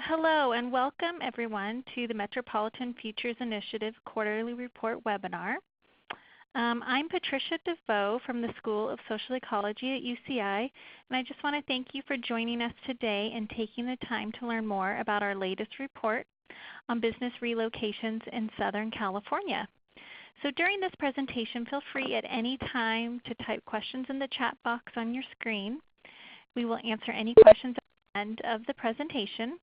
Hello and welcome everyone to the Metropolitan Futures Initiative Quarterly Report webinar. I'm Patricia DeVoe from the School of Social Ecology at UCI, and I just want to thank you for joining us today and taking the time to learn more about our latest report on business relocations in Southern California. So during this presentation, feel free at any time to type questions in the chat box on your screen. We will answer any questions at the end of the presentation.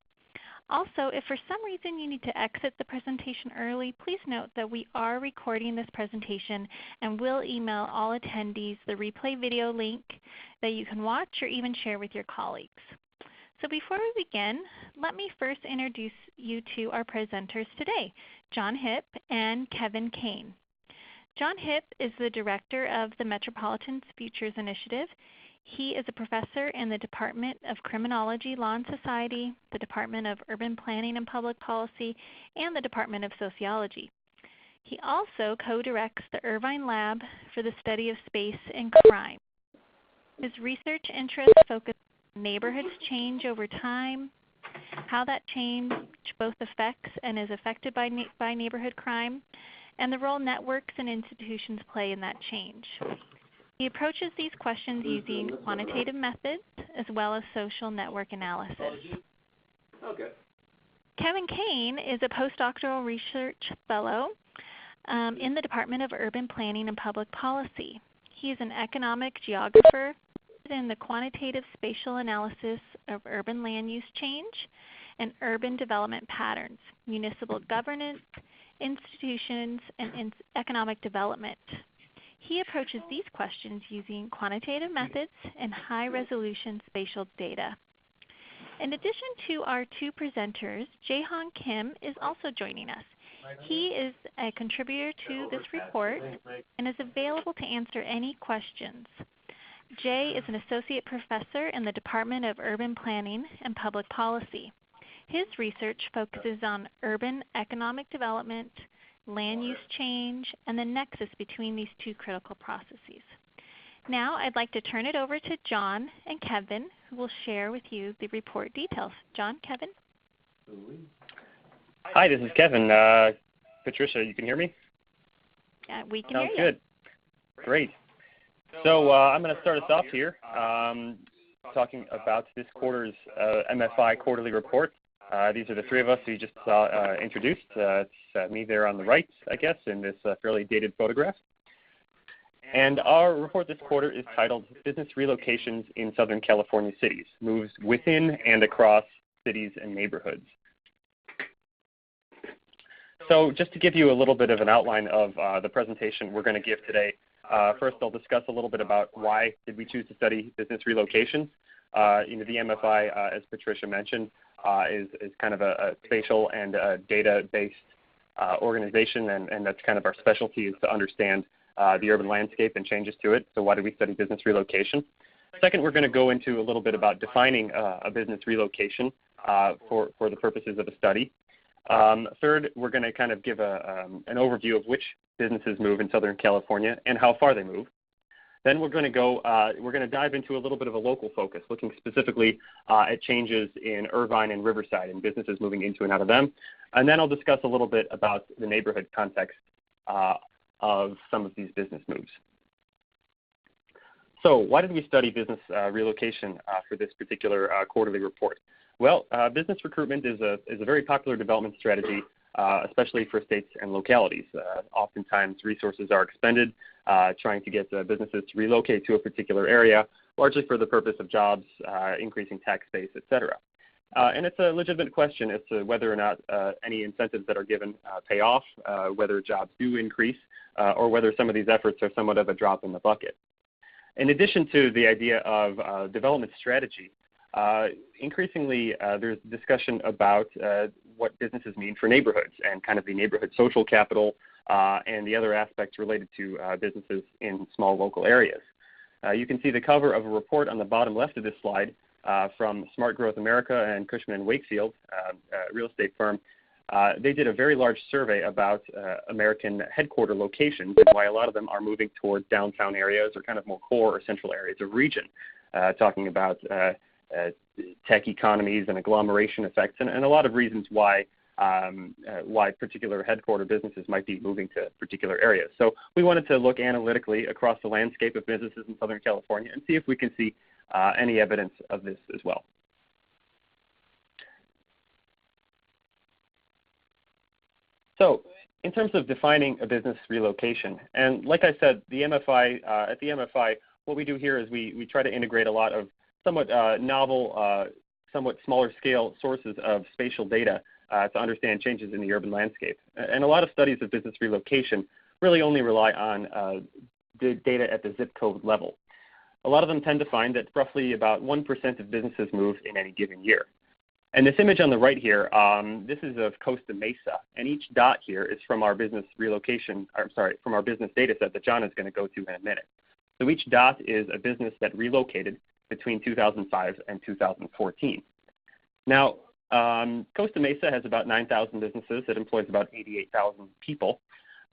Also, if for some reason you need to exit the presentation early, please note that we are recording this presentation and will email all attendees the replay video link that you can watch or even share with your colleagues. So before we begin, let me first introduce you to our presenters today, John Hipp and Kevin Kane. John Hipp is the director of the Metropolitan Futures Initiative. He is a professor in the Department of Criminology, Law and Society, the Department of Urban Planning and Public Policy, and the Department of Sociology. He also co-directs the Irvine Lab for the Study of Space and Crime. His research interests focus on neighborhoods change over time, how that change both affects and is affected by neighborhood crime, and the role networks and institutions play in that change. He approaches these questions using quantitative methods as well as social network analysis. Okay. Kevin Kane is a postdoctoral research fellow in the Department of Urban Planning and Public Policy. He is an economic geographer in the quantitative spatial analysis of urban land use change and urban development patterns, municipal governance, institutions, and economic development. He approaches these questions using quantitative methods and high-resolution spatial data. In addition to our two presenters, Jae-Hong Kim is also joining us. He is a contributor to this report and is available to answer any questions. Jay is an associate professor in the Department of Urban Planning and Public Policy. His research focuses on urban economic development, land use change, and the nexus between these two critical processes. Now I'd like to turn it over to John and Kevin, who will share with you the report details. John, Kevin? Hi, this is Kevin. Patricia, you can hear me? We can hear you. Sounds good. Great. So I'm going to start us off here talking about this quarter's MFI Quarterly Report. These are the three of us who you just saw introduced. It's me there on the right, I guess, in this fairly dated photograph. And our report this quarter is titled Business Relocations in Southern California Cities, Moves Within and Across Cities and Neighborhoods. So just to give you a little bit of an outline of the presentation we're going to give today, first I'll discuss a little bit about why did we choose to study business relocations. The MFI, as Patricia mentioned, is kind of a spatial and data-based organization, and that's kind of our specialty, is to understand the urban landscape and changes to it. So why do we study business relocation? Second, we're going to go into a little bit about defining a business relocation for the purposes of a study. Third, we're going to kind of give an overview of which businesses move in Southern California and how far they move. Then we're going to dive into a little bit of a local focus, looking specifically at changes in Irvine and Riverside and businesses moving into and out of them. And then I'll discuss a little bit about the neighborhood context of some of these business moves. So why did we study business relocation for this particular quarterly report? Well, business recruitment is a very popular development strategy, especially for states and localities. Oftentimes resources are expended trying to get businesses to relocate to a particular area, largely for the purpose of jobs, increasing tax base, et cetera. And it's a legitimate question as to whether or not any incentives that are given pay off, whether jobs do increase, or whether some of these efforts are somewhat of a drop in the bucket. In addition to the idea of development strategy, increasingly there's discussion about what businesses mean for neighborhoods and kind of the neighborhood social capital and the other aspects related to businesses in small local areas. You can see the cover of a report on the bottom left of this slide from Smart Growth America and Cushman & Wakefield, a real estate firm. They did a very large survey about American headquarter locations and why a lot of them are moving toward downtown areas or kind of more core or central areas of region, talking about tech economies and agglomeration effects, and a lot of reasons why particular headquarter businesses might be moving to particular areas. So we wanted to look analytically across the landscape of businesses in Southern California and see if we can see any evidence of this as well. So in terms of defining a business relocation, and like I said, the MFI, at the MFI, what we do here is we try to integrate a lot of somewhat novel, somewhat smaller scale sources of spatial data to understand changes in the urban landscape. And a lot of studies of business relocation really only rely on data at the zip code level. A lot of them tend to find that roughly about 1% of businesses move in any given year. And this image on the right here, this is of Costa Mesa, and each dot here is from our business relocation, from our business data set that John is going to go to in a minute. So each dot is a business that relocated between 2005 and 2014. Now, Costa Mesa has about 9,000 businesses. It employs about 88,000 people.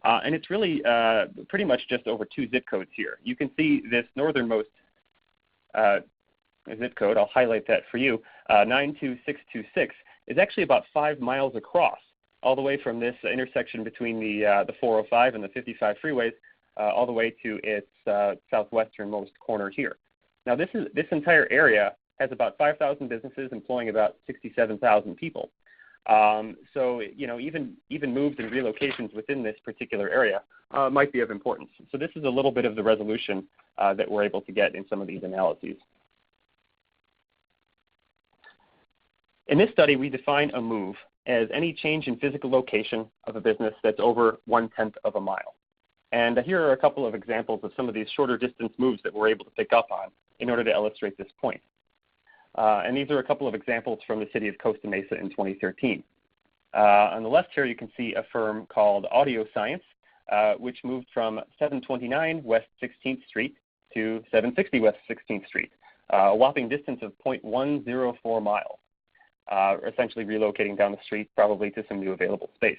And it's really pretty much just over 2 zip codes here. You can see this northernmost zip code, I'll highlight that for you, 92626, is actually about 5 miles across, all the way from this intersection between the 405 and the 55 freeways, all the way to its southwesternmost corner here. Now this entire area has about 5,000 businesses employing about 67,000 people. So even moves and relocations within this particular area might be of importance. So this is a little bit of the resolution that we're able to get in some of these analyses. In this study, we define a move as any change in physical location of a business that's over 1/10 of a mile. And here are a couple of examples of some of these shorter distance moves that we're able to pick up on in order to illustrate this point. And these are a couple of examples from the city of Costa Mesa in 2013. On the left here, you can see a firm called Audio Science, which moved from 729 West 16th Street to 760 West 16th Street, a whopping distance of 0.104 miles. Essentially relocating down the street probably to some new available space.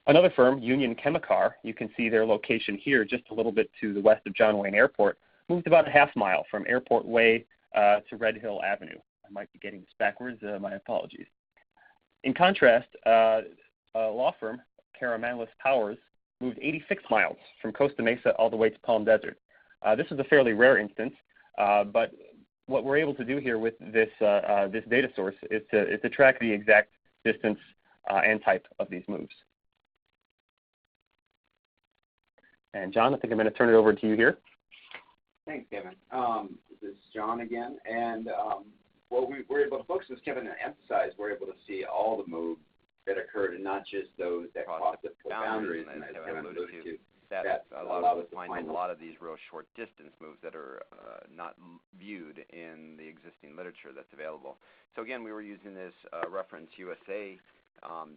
Another firm, Union Chemicar, you can see their location here just a little bit to the west of John Wayne Airport, moved about a half mile from Airport Way to Red Hill Avenue. I might be getting this backwards, my apologies. In contrast, a law firm, Caramelis Powers, moved 86 miles from Costa Mesa all the way to Palm Desert. This is a fairly rare instance, but what we're able to do here with this this data source is to track the exact distance and type of these moves. And John, I think I'm going to turn it over to you here. Thanks, Kevin. This is John again, and what we're able to focus, as Kevin emphasized, we're able to see all the moves that occurred, and not just those that crossed the boundaries, and as Kevin alluded to. That allowed us to find a lot of these real short distance moves that are not viewed in the existing literature that's available. So again, we were using this Reference USA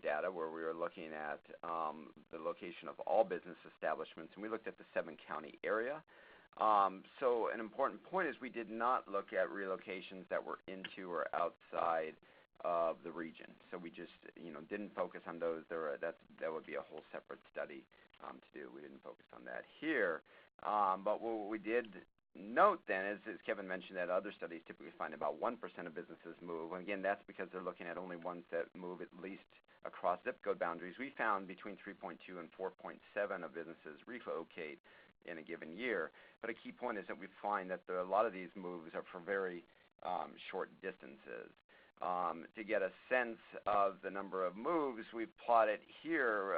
data where we were looking at the location of all business establishments, and we looked at the 7-county area. So an important point is we did not look at relocations that were into or outside of the region. So we just didn't focus on those. That would be a whole separate study to do. We didn't focus on that here. But what we did note then is, as Kevin mentioned, that other studies typically find about 1% of businesses move. And again, that's because they're looking at only ones that move at least across zip code boundaries. We found between 3.2 and 4.7 of businesses relocate in a given year. But a key point is that we find that a lot of these moves are for very short distances. To get a sense of the number of moves, we've plotted here,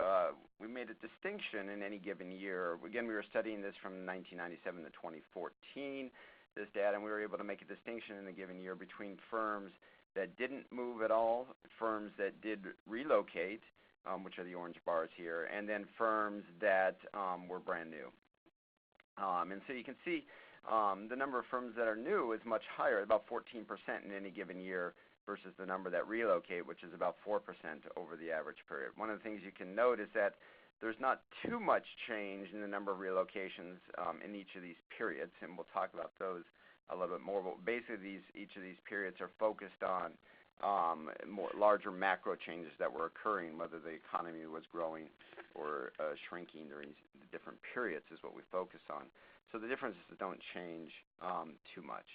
we made a distinction in any given year. Again, we were studying this from 1997 to 2014, this data, and we were able to make a distinction in a given year between firms that didn't move at all, firms that did relocate, which are the orange bars here, and then firms that were brand new. And so you can see the number of firms that are new is much higher, about 14% in any given year, versus the number that relocate, which is about 4% over the average period. One of the things you can note is that there's not too much change in the number of relocations in each of these periods, and we'll talk about those a little bit more. But basically, each of these periods are focused on larger macro changes that were occurring, whether the economy was growing or shrinking during the different periods is what we focus on. So the differences don't change too much.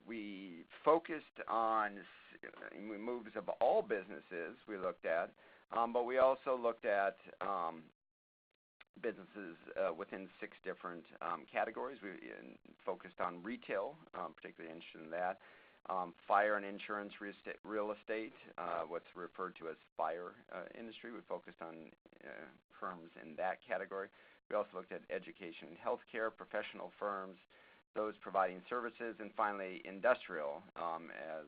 we focused on moves of all businesses we looked at, but we also looked at businesses within 6 different categories. We focused on retail, particularly interested in that, fire and insurance, real estate, what's referred to as fire industry. We focused on firms in that category. We also looked at education and healthcare, professional firms, those providing services, and finally industrial, as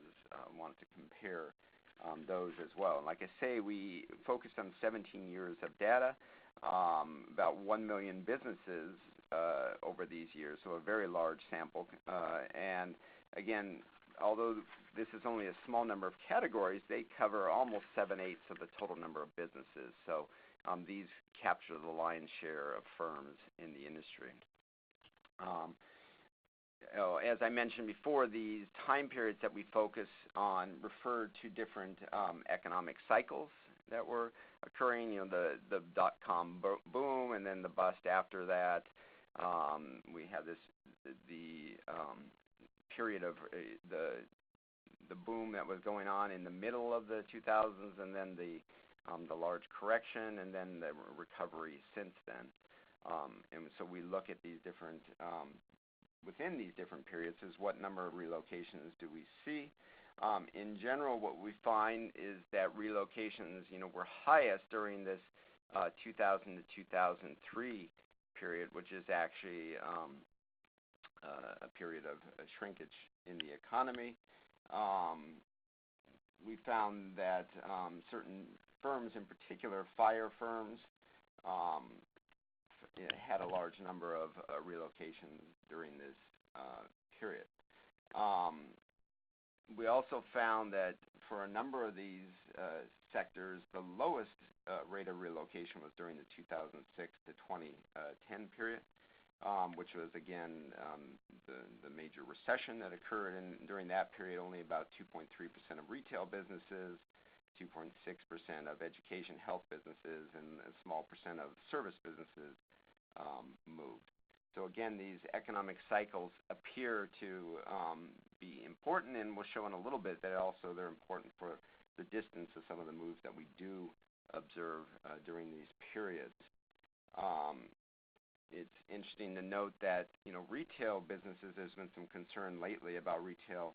wanted to compare those as well. And like I say, we focused on 17 years of data, about 1 million businesses over these years, so a very large sample. And again, although this is only a small number of categories, they cover almost 7/8 of the total number of businesses. So these capture the lion's share of firms in the industry. As I mentioned before, these time periods that we focus on refer to different economic cycles that were occurring. The dot-com boom, and then the bust after that. We have the period of the boom that was going on in the middle of the 2000s, and then the large correction, and then the recovery since then. And so we look at these different within these different periods is what number of relocations do we see. In general, what we find is that relocations, were highest during this 2000 to 2003 period, which is actually a period of shrinkage in the economy. We found that certain firms, in particular fire firms, had a large number of relocations during this period. We also found that for a number of these sectors, the lowest rate of relocation was during the 2006 to 2010 period, which was, again, the major recession that occurred. And during that period, only about 2.3% of retail businesses, 2.6% of education health businesses, and a small percent of service businesses moved. So again, these economic cycles appear to be important, and we'll show in a little bit that also they're important for the distance of some of the moves that we do observe during these periods. It's interesting to note that retail businesses, there's been some concern lately about retail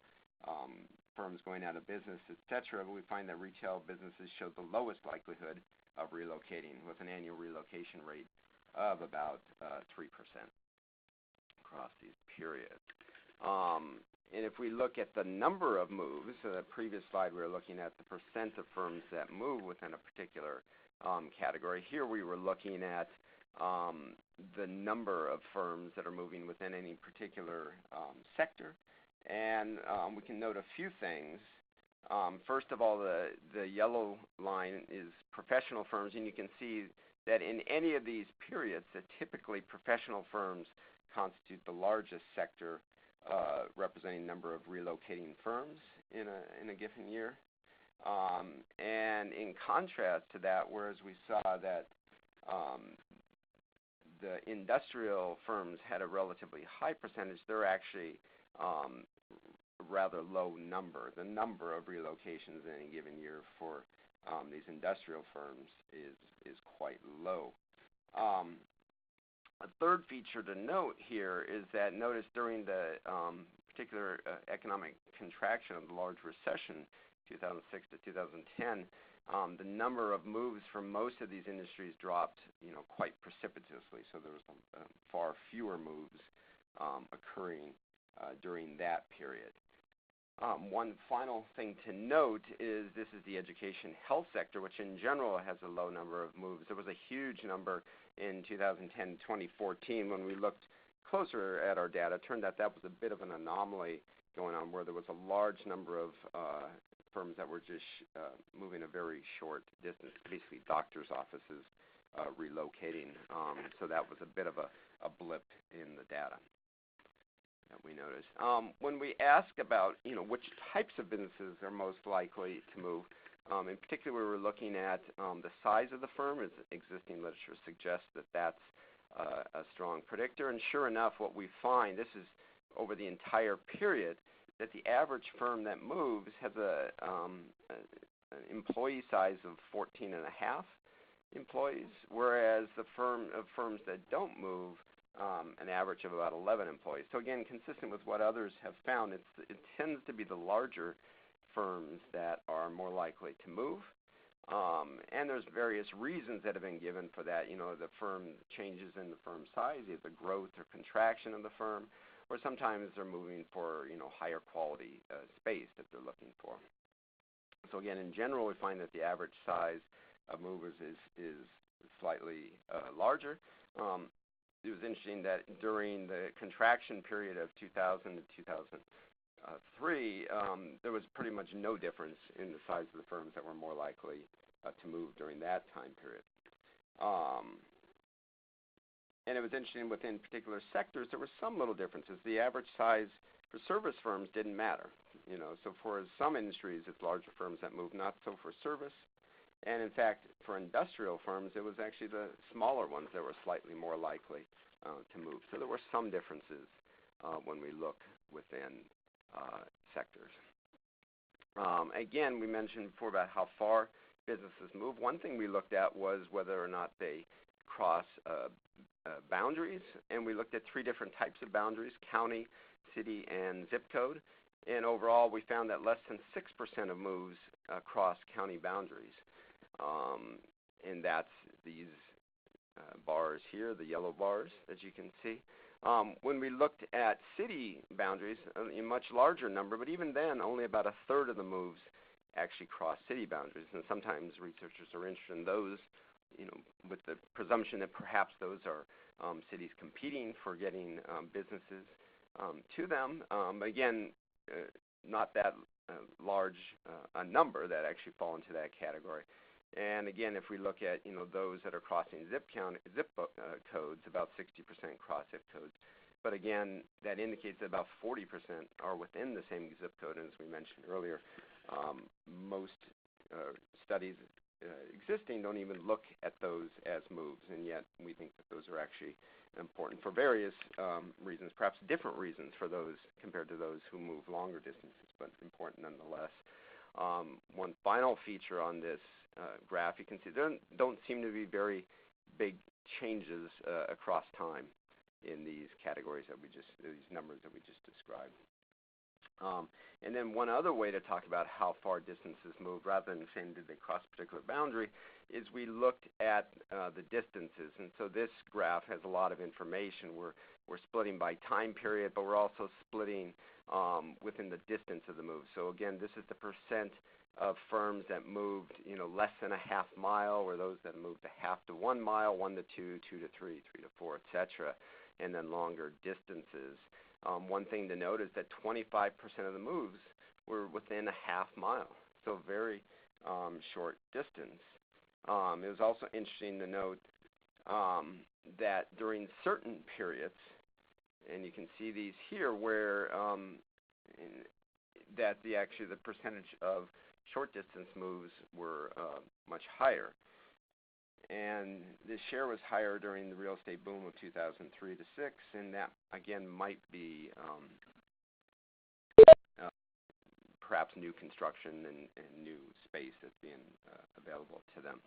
firms going out of business, etc. But we find that retail businesses show the lowest likelihood of relocating, with an annual relocation rate of about 3% across these periods. And if we look at the number of moves, so the previous slide we were looking at the percent of firms that move within a particular category. Here we were looking at the number of firms that are moving within any particular sector. And we can note a few things. First of all, the yellow line is professional firms, and you can see that in any of these periods, that typically professional firms constitute the largest sector, representing number of relocating firms in a given year. And in contrast to that, whereas we saw that the industrial firms had a relatively high percentage, they're actually a rather low number. The number of relocations in any given year for these industrial firms is quite low. A third feature to note here is that notice during the particular economic contraction of the large recession, 2006 to 2010, the number of moves from most of these industries dropped, quite precipitously. So there was far fewer moves occurring during that period. One final thing to note is this is the education health sector, which in general has a low number of moves. There was a huge number in 2010-2014 when we looked closer at our data. It turned out that was a bit of an anomaly going on, where there was a large number of firms that were just moving a very short distance, basically doctor's offices relocating. So that was a bit of a blip in the data that we noticed. When we ask about which types of businesses are most likely to move, in particular we were looking at the size of the firm, as existing literature suggests that that's a strong predictor. And sure enough, what we find, this is over the entire period, that the average firm that moves has an employee size of 14 and a half employees, whereas the firms that don't move, an average of about 11 employees. So again, consistent with what others have found, it tends to be the larger firms that are more likely to move. And there's various reasons that have been given for that. The firm changes in the firm size, either growth or contraction of the firm, or sometimes they're moving for higher quality space that they're looking for. So again, in general, we find that the average size of movers is slightly larger. It was interesting that during the contraction period of 2000 to 2003, there was pretty much no difference in the size of the firms that were more likely to move during that time period. And it was interesting within particular sectors, there were some little differences. The average size for service firms didn't matter. So for some industries, it's larger firms that move, not so for service. And in fact, for industrial firms, it was actually the smaller ones that were slightly more likely to move. So there were some differences when we look within sectors. Again, we mentioned before about how far businesses move. One thing we looked at was whether or not they cross boundaries, and we looked at 3 different types of boundaries: county, city, and zip code. And overall, we found that less than 6% of moves cross county boundaries. And that's these bars here, the yellow bars, as you can see. When we looked at city boundaries, a much larger number, but even then, only about 1/3 of the moves actually cross city boundaries. And sometimes researchers are interested in those, with the presumption that perhaps those are cities competing for getting businesses to them. Again, not that large a number that actually fall into that category. And again, if we look at those that are crossing zip codes, about 60% cross zip codes. But again, that indicates that about 40% are within the same zip code. And as we mentioned earlier, most studies existing don't even look at those as moves, and yet we think that those are actually important for various reasons, perhaps different reasons for those compared to those who move longer distances, but important nonetheless. One final feature on this graph, you can see there don't seem to be very big changes across time in these categories that these numbers that we just described. And then one other way to talk about how far distances move, rather than saying did they cross a particular boundary, is we looked at the distances. And so this graph has a lot of information. We're splitting by time period, but we're also splitting within the distance of the move. So again, this is the percent of firms that moved, less than a half mile, or those that moved a half to 1 mile, 1 to 2, 2 to 3, 3 to 4, etc., and then longer distances. One thing to note is that 25% of the moves were within a half mile, so very short distance. It was also interesting to note that during certain periods, and you can see these here, where that actually the percentage of short distance moves were much higher. And the share was higher during the real estate boom of 2003 to 6, and that again might be perhaps new construction and new space that's being available to them.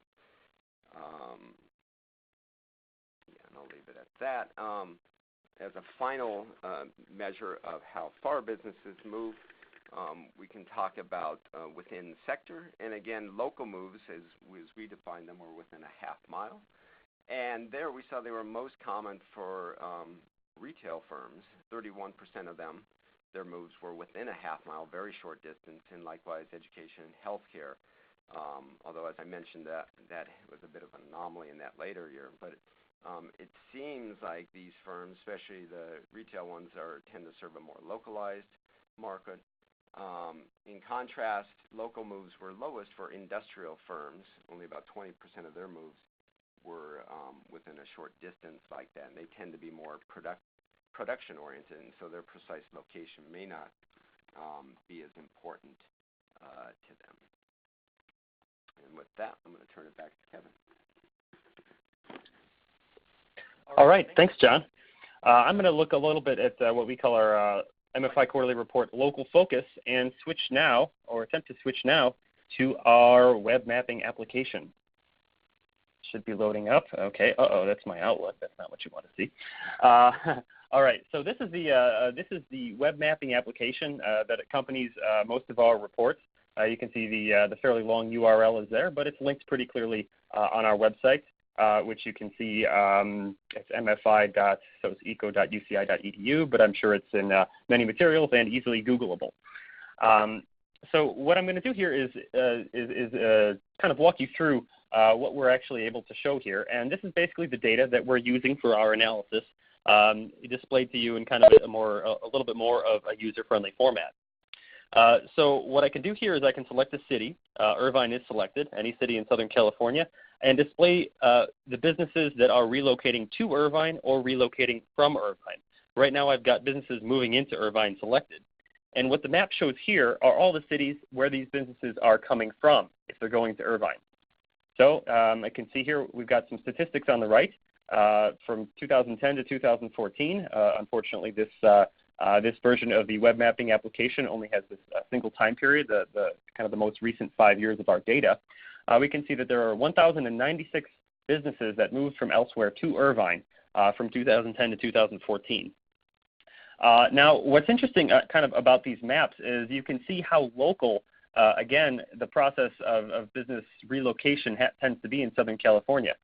And I'll leave it at that. As a final measure of how far businesses move, we can talk about within sector, and again, local moves, as we define them, were within a half mile. And there we saw they were most common for retail firms. 31% of them, their moves were within a half mile, very short distance, and likewise education and healthcare. Although, as I mentioned, that was a bit of an anomaly in that later year. But it seems like these firms, especially the retail ones, tend to serve a more localized market. In contrast, local moves were lowest for industrial firms. Only about 20% of their moves were within a short distance like that, and they tend to be more production-oriented, and so their precise location may not be as important to them. And with that, I'm going to turn it back to Kevin. All right, thanks, John. I'm going to look a little bit at what we call our MFI Quarterly Report Local Focus and switch now, or attempt to switch now, to our web mapping application. Should be loading up. Okay. That's my Outlook. That's not what you want to see. All right. So this is the web mapping application that accompanies most of our reports. You can see the fairly long URL is there, but it's linked pretty clearly on our website, which you can see. It's mfi.soceco.uci.edu, but I'm sure it's in many materials and easily Googleable. So what I'm going to do here is kind of walk you through what we're actually able to show here. And this is basically the data that we're using for our analysis, displayed to you in kind of a little bit more of a user-friendly format. So what I can do here is I can select a city. Irvine is selected, any city in Southern California, and display the businesses that are relocating to Irvine or relocating from Irvine. Right now I've got businesses moving into Irvine selected. And what the map shows here are all the cities where these businesses are coming from if they're going to Irvine. So I can see here we've got some statistics on the right from 2010 to 2014. Unfortunately, this version of the web mapping application only has this single time period, the kind of the most recent 5 years of our data. We can see that there are 1,096 businesses that moved from elsewhere to Irvine from 2010 to 2014. Now, what's interesting kind of about these maps is you can see how local, again, the process of business relocation tends to be in Southern California.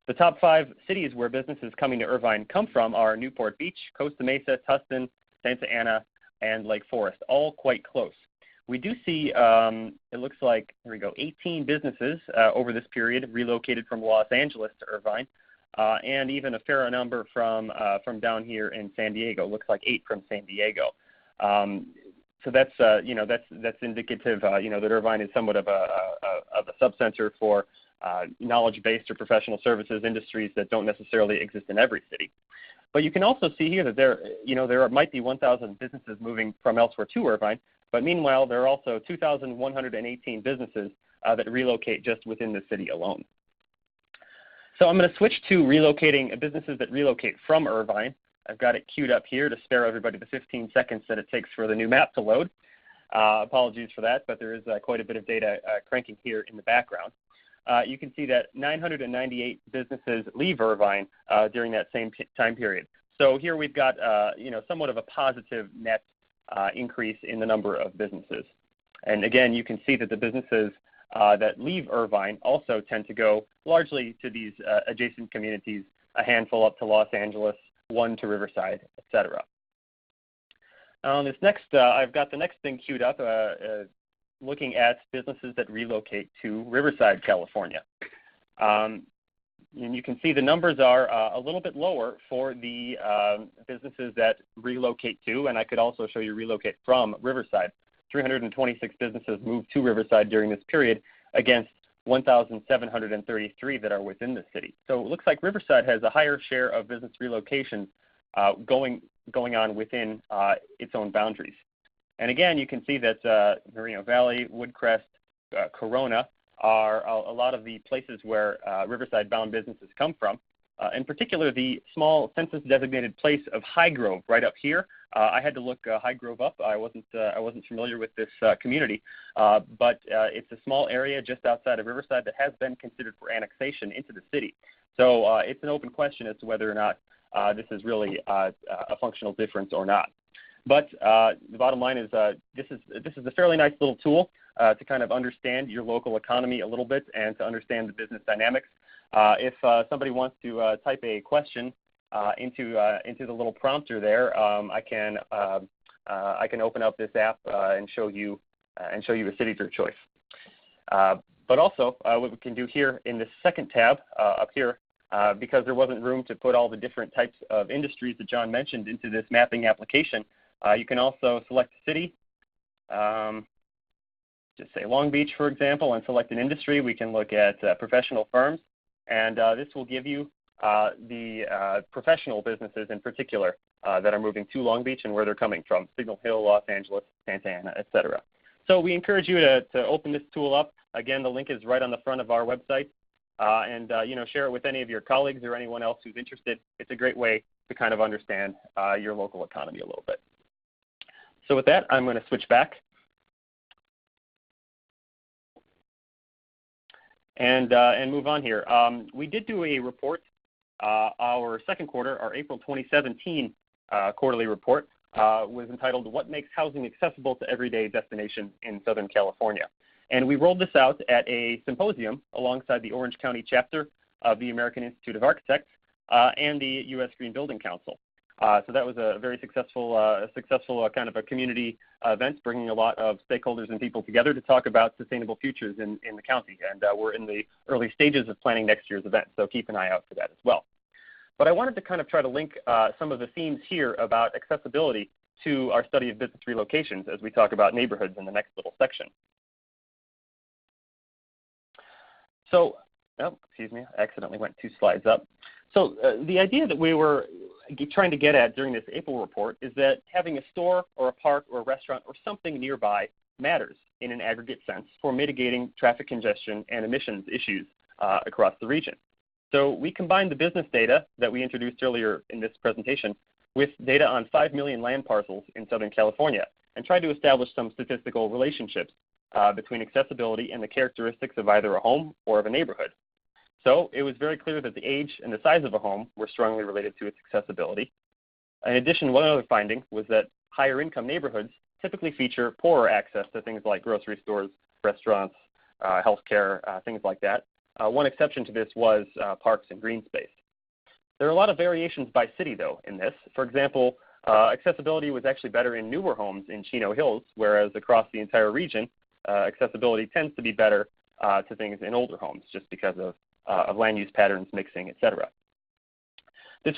The top 5 cities where businesses coming to Irvine come from are Newport Beach, Costa Mesa, Tustin, Santa Ana, and Lake Forest, all quite close. We do see, it looks like, here we go, 18 businesses over this period relocated from Los Angeles to Irvine. And even a fair number from down here in San Diego. Looks like 8 from San Diego. So that's that's indicative that Irvine is somewhat of a subcenter for knowledge-based or professional services industries that don't necessarily exist in every city. But you can also see here that there might be 1,000 businesses moving from elsewhere to Irvine. But meanwhile, there are also 2,118 businesses that relocate just within the city alone. So I'm going to switch to relocating businesses that relocate from Irvine. I've got it queued up here to spare everybody the 15 seconds that it takes for the new map to load. Apologies for that, but there is quite a bit of data cranking here in the background. You can see that 998 businesses leave Irvine during that same time period. So here we've got somewhat of a positive net increase in the number of businesses. And again, you can see that the businesses that leave Irvine also tend to go largely to these adjacent communities, a handful up to Los Angeles, 1 to Riverside, etc. On this next, I've got the next thing queued up, looking at businesses that relocate to Riverside, California. And you can see the numbers are a little bit lower for the businesses that relocate to, and I could also show you relocate from Riverside. 326 businesses moved to Riverside during this period against 1,733 that are within the city. So it looks like Riverside has a higher share of business relocation going on within its own boundaries. And again, you can see that Moreno Valley, Woodcrest, Corona are a lot of the places where Riverside-bound businesses come from. In particular, the small census-designated place of High Grove, right up here. I had to look High Grove up. I wasn't familiar with this community, but it's a small area just outside of Riverside that has been considered for annexation into the city. So it's an open question as to whether or not this is really a functional difference or not. But the bottom line is this is a fairly nice little tool to kind of understand your local economy a little bit and to understand the business dynamics. If somebody wants to type a question into the little prompter there, I can open up this app and show you a city of your choice. But also, what we can do here in this second tab up here, because there wasn't room to put all the different types of industries that John mentioned into this mapping application, you can also select a city. Just say Long Beach, for example, and select an industry. We can look at professional firms. And this will give you the professional businesses in particular that are moving to Long Beach and where they're coming from, Signal Hill, Los Angeles, Santa Ana, etc. So we encourage you to open this tool up. Again, the link is right on the front of our website. And share it with any of your colleagues or anyone else who's interested. It's a great way to kind of understand your local economy a little bit. So with that, I'm going to switch back and move on here. We did do a report, our second quarter, our April 2017 quarterly report was entitled "What Makes Housing Accessible to Everyday Destinations in Southern California?" And we rolled this out at a symposium alongside the Orange County chapter of the American Institute of Architects and the U.S. Green Building Council. So that was a very successful kind of a community event, bringing a lot of stakeholders and people together to talk about sustainable futures in the county. And we're in the early stages of planning next year's event, so keep an eye out for that as well. But I wanted to kind of try to link some of the themes here about accessibility to our study of business relocations as we talk about neighborhoods in the next little section. So, oh, excuse me, I accidentally went 2 slides up. So the idea that we were trying to get at during this April report is that having a store or a park or a restaurant or something nearby matters in an aggregate sense for mitigating traffic congestion and emissions issues across the region. So we combined the business data that we introduced earlier in this presentation with data on 5 million land parcels in Southern California and tried to establish some statistical relationships between accessibility and the characteristics of either a home or of a neighborhood. So it was very clear that the age and the size of a home were strongly related to its accessibility. In addition, one other finding was that higher income neighborhoods typically feature poorer access to things like grocery stores, restaurants, healthcare, things like that. One exception to this was parks and green space. There are a lot of variations by city, though, in this. For example, accessibility was actually better in newer homes in Chino Hills, whereas across the entire region, accessibility tends to be better to things in older homes just because of land use patterns, mixing, etc. In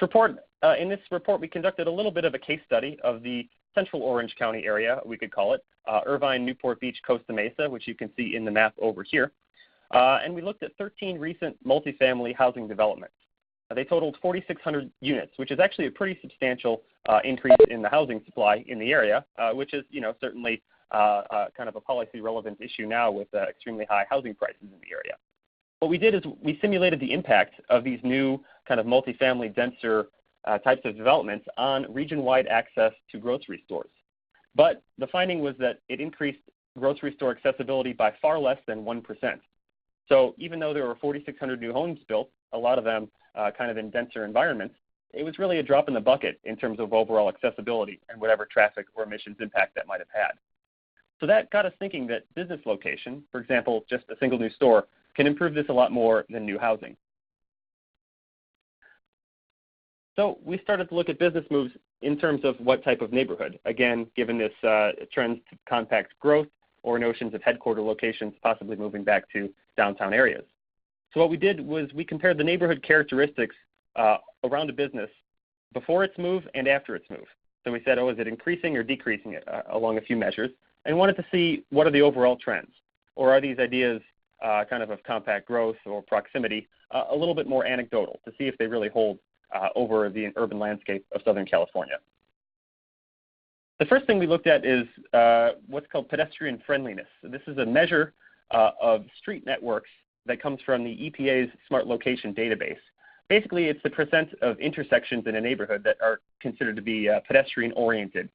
this report, we conducted a little bit of a case study of the central Orange County area, we could call it, Irvine, Newport Beach, Costa Mesa, which you can see in the map over here. And we looked at 13 recent multifamily housing developments. They totaled 4,600 units, which is actually a pretty substantial increase in the housing supply in the area, which is, certainly kind of a policy-relevant issue now with extremely high housing prices in the area. What we did is we simulated the impact of these new kind of multifamily denser types of developments on region-wide access to grocery stores. But the finding was that it increased grocery store accessibility by far less than 1%. So even though there were 4,600 new homes built, a lot of them kind of in denser environments, it was really a drop in the bucket in terms of overall accessibility and whatever traffic or emissions impact that might have had. So that got us thinking that business location, for example, just a single new store, can improve this a lot more than new housing. So we started to look at business moves in terms of what type of neighborhood, again, given this trends to compact growth or notions of headquarter locations possibly moving back to downtown areas. So what we did was we compared the neighborhood characteristics around a business before its move and after its move. So we said, is it increasing or decreasing along a few measures, and wanted to see what are the overall trends, or are these ideas kind of compact growth or proximity a little bit more anecdotal to see if they really hold over the urban landscape of Southern California. The first thing we looked at is what's called pedestrian friendliness. So this is a measure of street networks that comes from the EPA's Smart Location database. Basically, it's the percent of intersections in a neighborhood that are considered to be pedestrian-oriented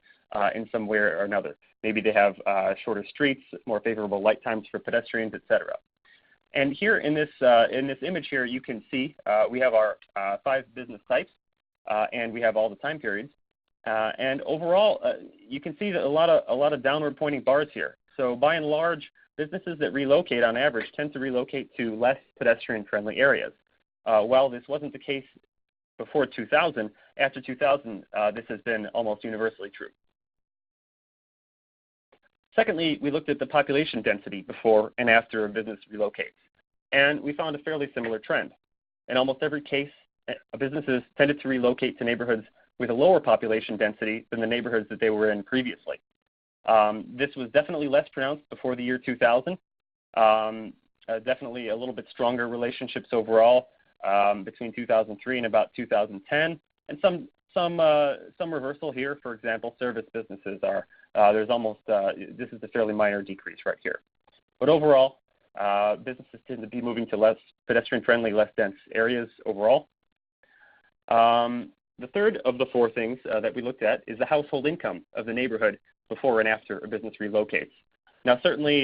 in some way or another. Maybe they have shorter streets, more favorable light times for pedestrians, etc. And here in this image here, you can see we have our 5 business types, and we have all the time periods. And overall, you can see that a lot of downward pointing bars here. So by and large, businesses that relocate on average tend to relocate to less pedestrian-friendly areas. While this wasn't the case before 2000, after 2000, this has been almost universally true. Secondly, we looked at the population density before and after a business relocates, and we found a fairly similar trend. In almost every case, businesses tended to relocate to neighborhoods with a lower population density than the neighborhoods that they were in previously. This was definitely less pronounced before the year 2000. Definitely a little bit stronger relationships overall between 2003 and about 2010, and some reversal here. For example, service businesses are there's almost this is a fairly minor decrease right here. But overall, businesses tend to be moving to less pedestrian-friendly, less dense areas overall. The third of the four things that we looked at is the household income of the neighborhood before and after a business relocates. Now, certainly,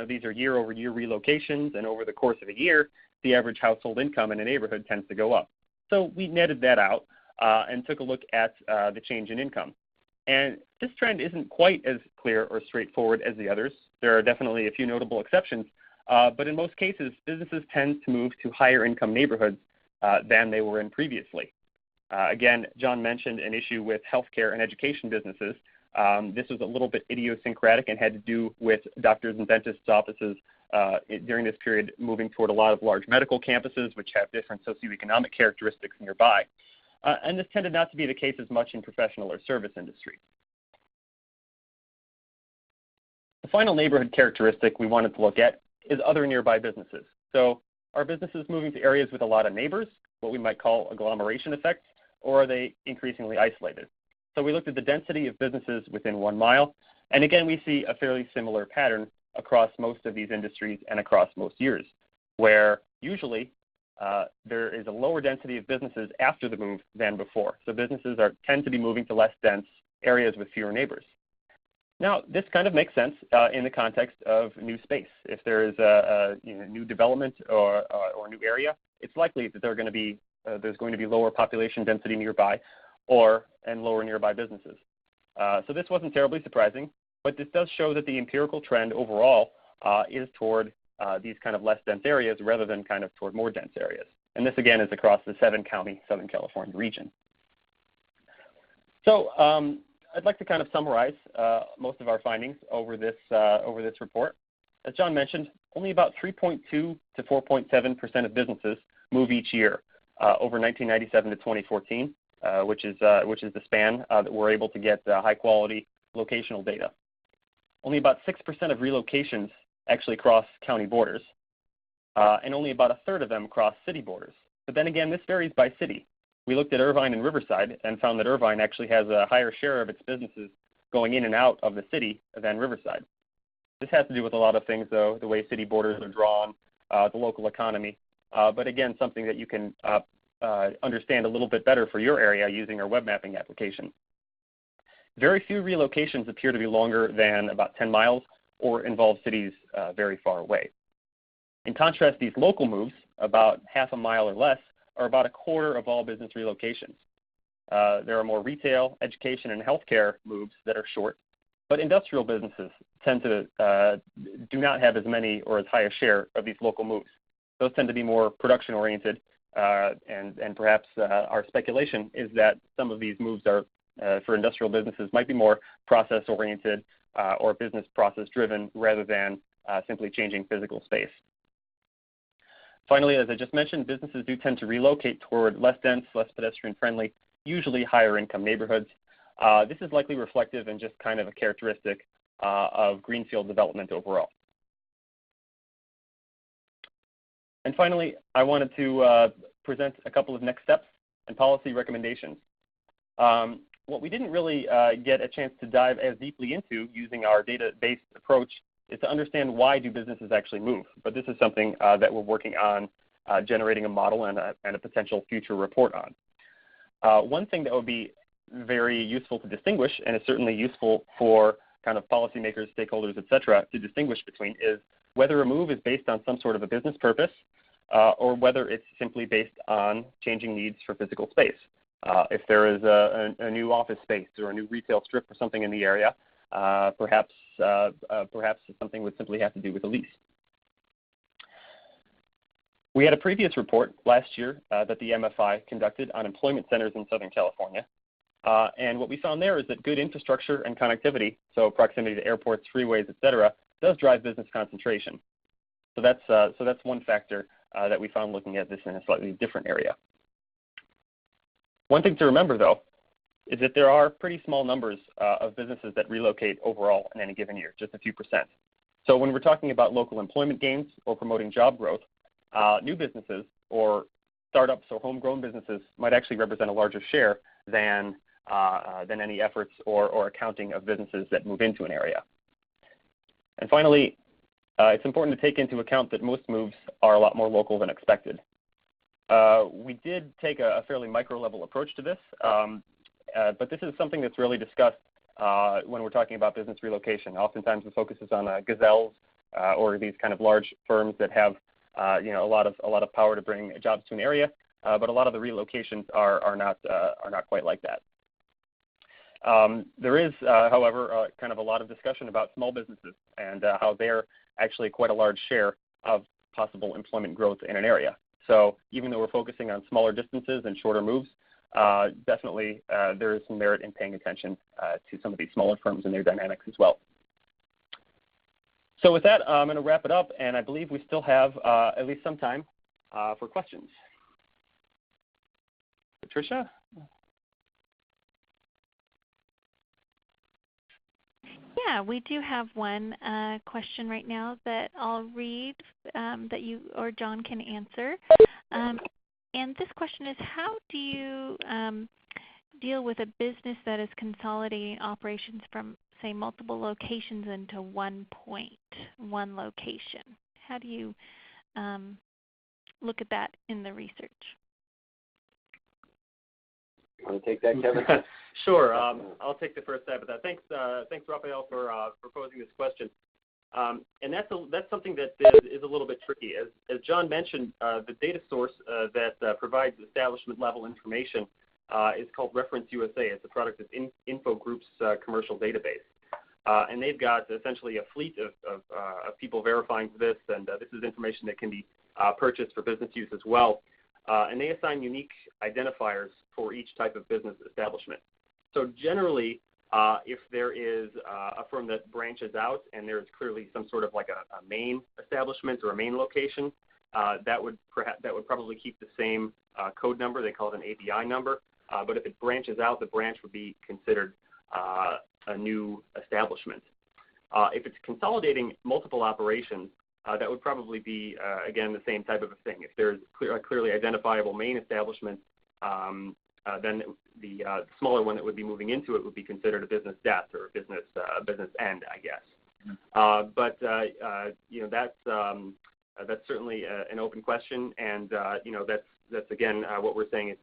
these are year-over-year relocations, and over the course of a year, the average household income in a neighborhood tends to go up. So we netted that out and took a look at the change in income. And this trend isn't quite as clear or straightforward as the others. There are definitely a few notable exceptions, but in most cases, businesses tend to move to higher income neighborhoods than they were in previously. Again, John mentioned an issue with healthcare and education businesses. This was a little bit idiosyncratic and had to do with doctors and dentists' offices during this period moving toward a lot of large medical campuses, which have different socioeconomic characteristics nearby. And this tended not to be the case as much in professional or service industries. The final neighborhood characteristic we wanted to look at is other nearby businesses. So are businesses moving to areas with a lot of neighbors, what we might call agglomeration effects, or are they increasingly isolated? So we looked at the density of businesses within 1 mile, and again, we see a fairly similar pattern across most of these industries and across most years, where usually there is a lower density of businesses after the move than before. So businesses tend to be moving to less dense areas with fewer neighbors. Now, this kind of makes sense in the context of new space. If there is a new development or new area, it's likely that there's going to be lower population density nearby and lower nearby businesses. So this wasn't terribly surprising, but this does show that the empirical trend overall is toward these kind of less dense areas rather than kind of toward more dense areas. And this, again, is across the 7-county Southern California region. So I'd like to kind of summarize most of our findings over this report. As John mentioned, only about 3.2 to 4.7% of businesses move each year over 1997 to 2014, which is the span that we're able to get high-quality locational data. Only about 6% of relocations actually cross county borders, and only about a third of them cross city borders. But then again, this varies by city. We looked at Irvine and Riverside and found that Irvine actually has a higher share of its businesses going in and out of the city than Riverside. This has to do with a lot of things, though, the way city borders are drawn, the local economy, but again, something that you can understand a little bit better for your area using our web mapping application. Very few relocations appear to be longer than about 10 miles or involve cities very far away. In contrast, these local moves, about half a mile or less, are about a quarter of all business relocations. There are more retail, education, and healthcare moves that are short, but industrial businesses tend to do not have as many or as high a share of these local moves. Those tend to be more production-oriented, and perhaps our speculation is that some of these moves are, for industrial businesses, might be more process-oriented or business process-driven rather than simply changing physical space. Finally, as I just mentioned, businesses do tend to relocate toward less dense, less pedestrian-friendly, usually higher-income neighborhoods. This is likely reflective and just kind of a characteristic of greenfield development overall. And finally, I wanted to present a couple of next steps and policy recommendations. What we didn't really get a chance to dive as deeply into using our data-based approach is to understand why do businesses actually move. But this is something that we're working on generating a model and a potential future report on. One thing that would be very useful to distinguish, and is certainly useful for kind of policymakers, stakeholders, et cetera, to distinguish between is whether a move is based on some sort of a business purpose or whether it's simply based on changing needs for physical space. If there is a new office space or a new retail strip or something in the area, perhaps something would simply have to do with a lease. We had a previous report last year that the MFI conducted on employment centers in Southern California. And what we found there is that good infrastructure and connectivity, so proximity to airports, freeways, et cetera, does drive business concentration. So that's one factor that we found looking at this in a slightly different area. One thing to remember, though, is that there are pretty small numbers of businesses that relocate overall in any given year, just a few percent. So when we're talking about local employment gains or promoting job growth, new businesses or startups or homegrown businesses might actually represent a larger share than any efforts or accounting of businesses that move into an area. And finally, it's important to take into account that most moves are a lot more local than expected. we did take a fairly micro-level approach to this, but this is something that's really discussed when we're talking about business relocation. Oftentimes the focus is on gazelles or these kind of large firms that have a lot of power to bring jobs to an area, but a lot of the relocations are not quite like that. There is, however, kind of a lot of discussion about small businesses and how they're actually quite a large share of possible employment growth in an area. So even though we're focusing on smaller distances and shorter moves, definitely there is some merit in paying attention to some of these smaller firms and their dynamics as well. So with that, I'm going to wrap it up, and I believe we still have at least some time for questions. Patricia? Yeah, we do have one question right now that I'll read that you or John can answer. And this question is, how do you deal with a business that is consolidating operations from, say, multiple locations into one location? How do you look at that in the research? Want to take that, Kevin? Sure. I'll take the first stab at that. Thanks, Raphael, for posing this question. And that's something that is a little bit tricky. As John mentioned, the data source that provides establishment level information is called Reference USA. It's a product of Info Group's commercial database. And they've got essentially a fleet of people verifying this, and this is information that can be purchased for business use as well. And they assign unique identifiers for each type of business establishment. So generally, if there is a firm that branches out and there's clearly some sort of like a main establishment or a main location, that would probably keep the same code number. They call it an ABI number. But if it branches out, the branch would be considered a new establishment. If it's consolidating multiple operations, that would probably be, again, the same type of a thing. If there's a clearly identifiable main establishment, then the smaller one that would be moving into it would be considered a business death or a business end, I guess. But that's certainly an open question, and that's again what we're saying.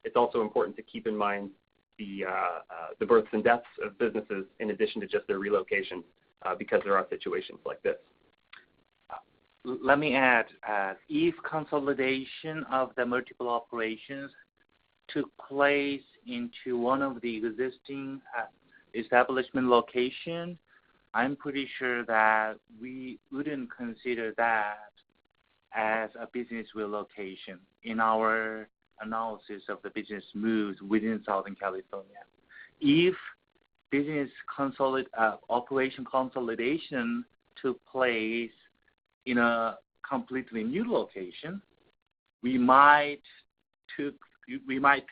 It's also important to keep in mind the births and deaths of businesses in addition to just their relocation, because there are situations like this. Let me add, if consolidation of the multiple operations took place into one of the existing establishment location, I'm pretty sure that we wouldn't consider that as a business relocation in our analysis of the business moves within Southern California. If business operation consolidation took place in a completely new location, we might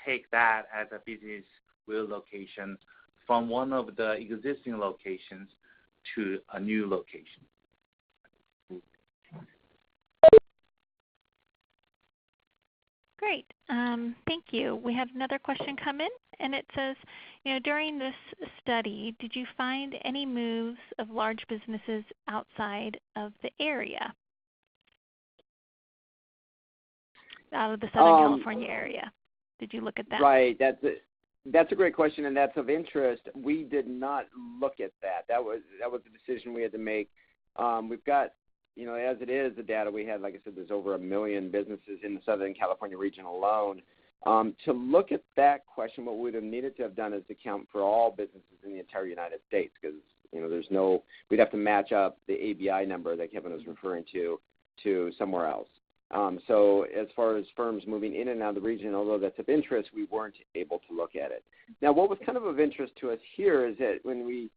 take that as a business relocation from one of the existing locations to a new location. Great. Thank you. We have another question come in, and it says, during this study, did you find any moves of large businesses outside of the area, out of the Southern California area? Did you look at that? Right. That's a great question, and that's of interest. We did not look at that. That was the decision we had to make. We've got, as it is, the data we had, like I said, there's over 1 million businesses in the Southern California region alone. To look at that question, what we would have needed to have done is to count for all businesses in the entire United States, because we'd have to match up the ABI number that Kevin was referring to somewhere else. So as far as firms moving in and out of the region, although that's of interest, we weren't able to look at it. Now, what was kind of interest to us here is that when we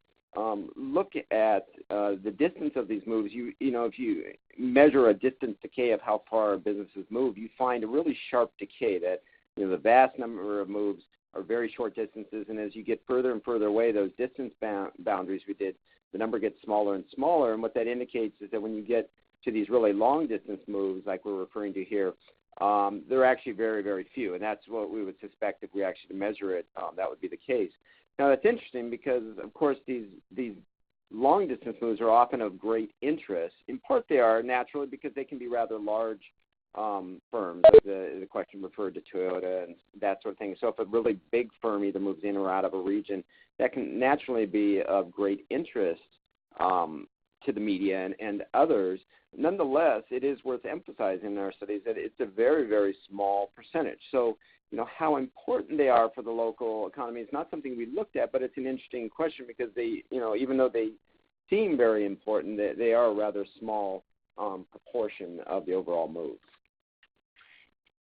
look at the distance of these moves, if you measure a distance decay of how far businesses move, you find a really sharp decay that, the vast number of moves are very short distances, and as you get further and further away, those distance boundaries we did, the number gets smaller and smaller, and what that indicates is that when you get to these really long distance moves like we're referring to here, they're actually very, very few, and that's what we would suspect if we actually measure it, that would be the case. Now, that's interesting because, of course, these long distance moves are often of great interest. In part, they are naturally because they can be rather large firms. The question referred to Toyota and that sort of thing. So if a really big firm either moves in or out of a region, that can naturally be of great interest to the media and others. Nonetheless, it is worth emphasizing in our studies that it's a very, very small percentage. So, how important they are for the local economy is not something we looked at, but it's an interesting question because they, even though they seem very important, they are a rather small proportion of the overall move.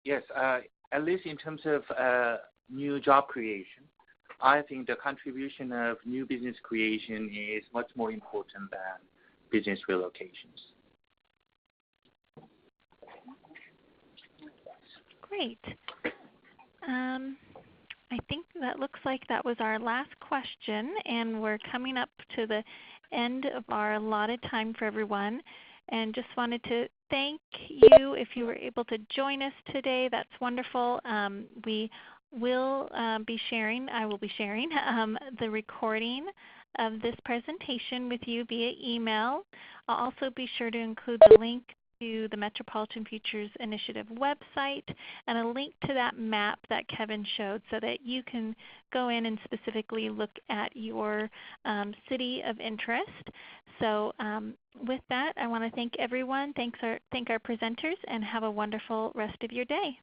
Yes, at least in terms of new job creation, I think the contribution of new business creation is much more important than business relocations. Great. I think that looks like that was our last question, and we're coming up to the end of our allotted time for everyone. And just wanted to thank you if you were able to join us today. That's wonderful. We will be sharing, I will be sharing the recording of this presentation with you via email. I'll also be sure to include the link to the Metropolitan Futures Initiative website and a link to that map that Kevin showed so that you can go in and specifically look at your city of interest. So with that, I want to thank everyone, thank our presenters, and have a wonderful rest of your day.